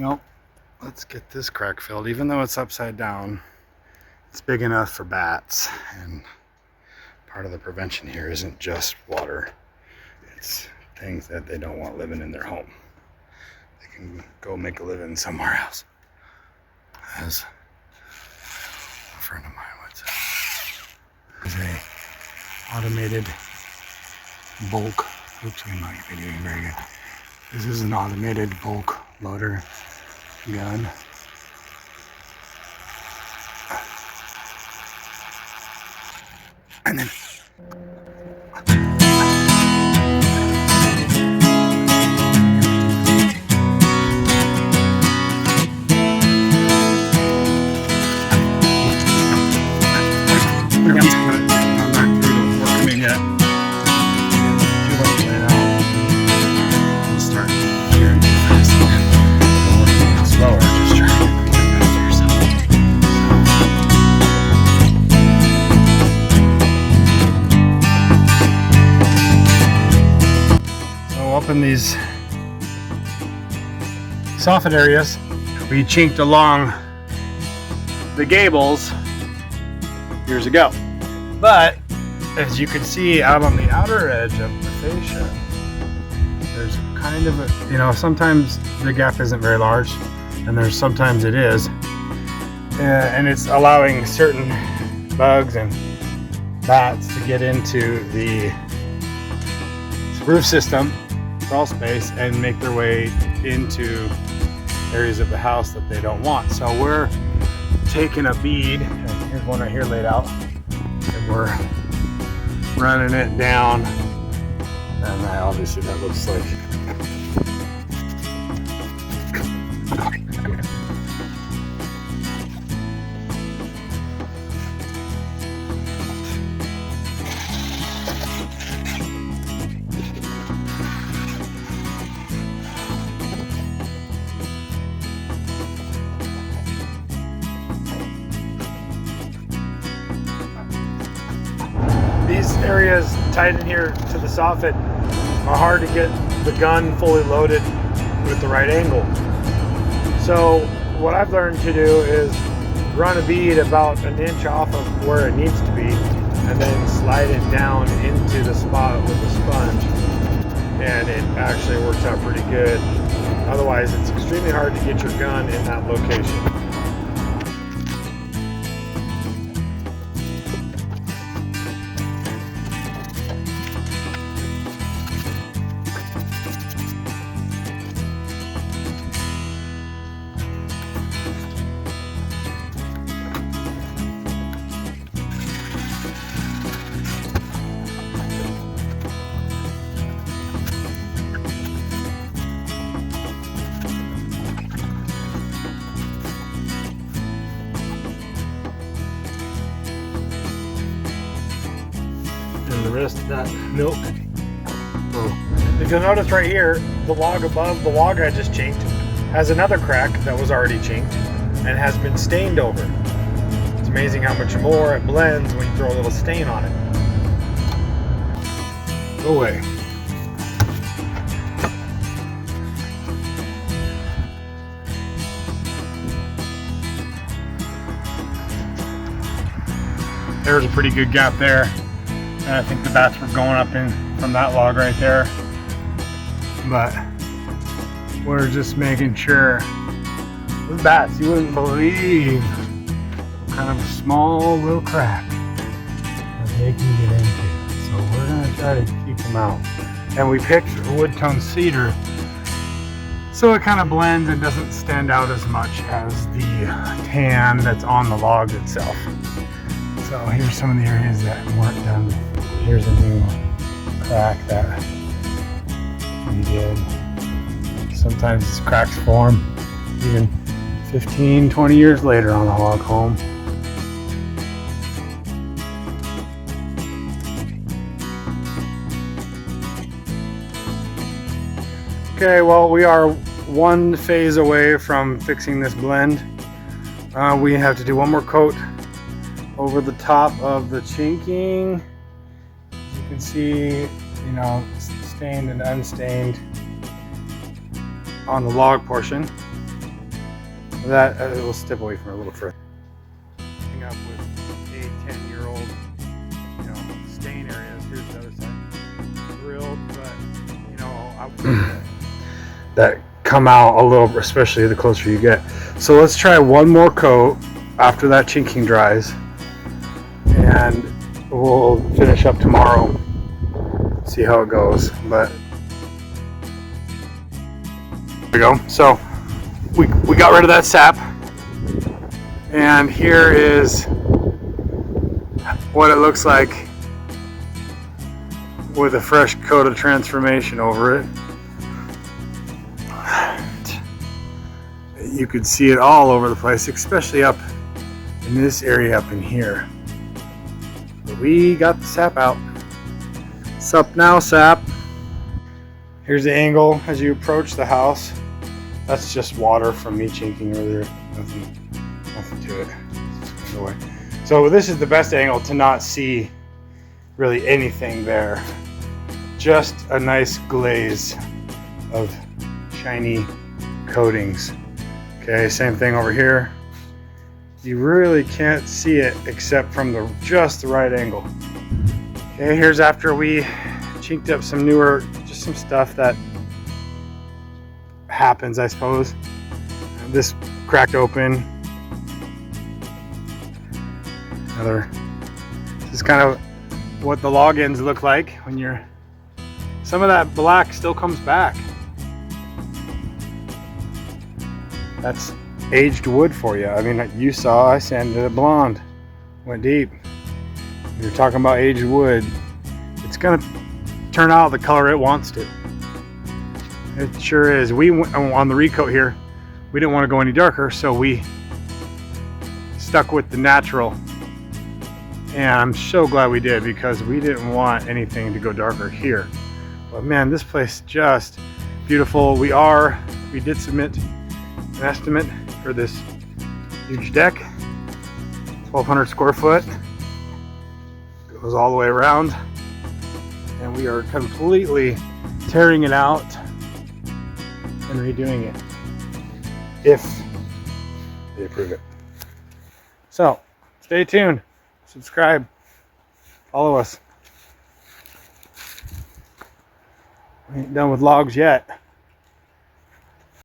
Nope. Let's get this crack filled. Even though it's upside down, it's big enough for bats. And part of the prevention here isn't just water. It's things that they don't want living in their home. They can go make a living somewhere else. As a friend of mine would say. There's a automated bulk. Oops, I'm not videoing very good. This is an automated bulk loader gun. And then in these soffit areas, we chinked along the gables years ago. But as you can see out on the outer edge of the fascia, there's kind of a, sometimes the gap isn't very large, and there's sometimes it is, and it's allowing certain bugs and bats to get into the roof system, crawl space, and make their way into areas of the house that they don't want. So we're taking a bead, and here's one right here laid out, and we're running it down, and obviously that looks like these areas tied in here to the soffit are hard to get the gun fully loaded with the right angle. So what I've learned to do is run a bead about an inch off of where it needs to be, and then slide it down into the spot with a sponge, and it actually works out pretty good. Otherwise, it's extremely hard to get your gun in that location. And the rest of that milk. If you'll notice right here, the log above the log I just chinked has another crack that was already chinked and has been stained over. It's amazing how much more it blends when you throw a little stain on it. Go away. There's a pretty good gap there. And I think the bats were going up in from that log right there. But we're just making sure. Those bats, you wouldn't believe what kind of a small little crack that they can get into. So we're gonna try to keep them out. And we picked wood tone cedar, so it kind of blends and doesn't stand out as much as the tan that's on the log itself. So here's some of the areas that weren't done. Here's a new crack that we did. Sometimes these cracks form even 15, 20 years later on a log home. Okay, well, we are one phase away from fixing this blend. We have to do one more coat over the top of the chinking. You can see, stained and unstained on the log portion. That we'll step away from it a little further. Up with a 10-year-old, stain areas. Here's the other side. Drilled, but that come out a little, especially the closer you get. So let's try one more coat after that chinking dries, and we'll finish up tomorrow. See how it goes. But there we go. So we got rid of that sap, and here is what it looks like with a fresh coat of transformation over it. You could see it all over the place, especially up in this area up in here. But we got the sap out. Sup now, sap. Here's the angle as you approach the house. That's just water from me chinking earlier. Nothing to it. Just away. So this is the best angle to not see really anything there. Just a nice glaze of shiny coatings. Okay, same thing over here. You really can't see it except from just the right angle. Okay, here's after we chinked up some newer, just some stuff that happens, I suppose. This cracked open. This is kind of what the log ends look like when you're, some of that black still comes back. That's aged wood for you. I mean, you saw I sanded it blonde, went deep. When you're talking about aged wood, it's gonna turn out the color it wants to. It sure is. We went on the recoat here. We didn't want to go any darker, so we stuck with the natural. And I'm so glad we did, because we didn't want anything to go darker here. But man, this place just beautiful. We did submit an estimate for this huge deck, 1,200 square foot. Goes all the way around, and we are completely tearing it out and redoing it if they approve it. So stay tuned, subscribe, follow us. We ain't done with logs yet.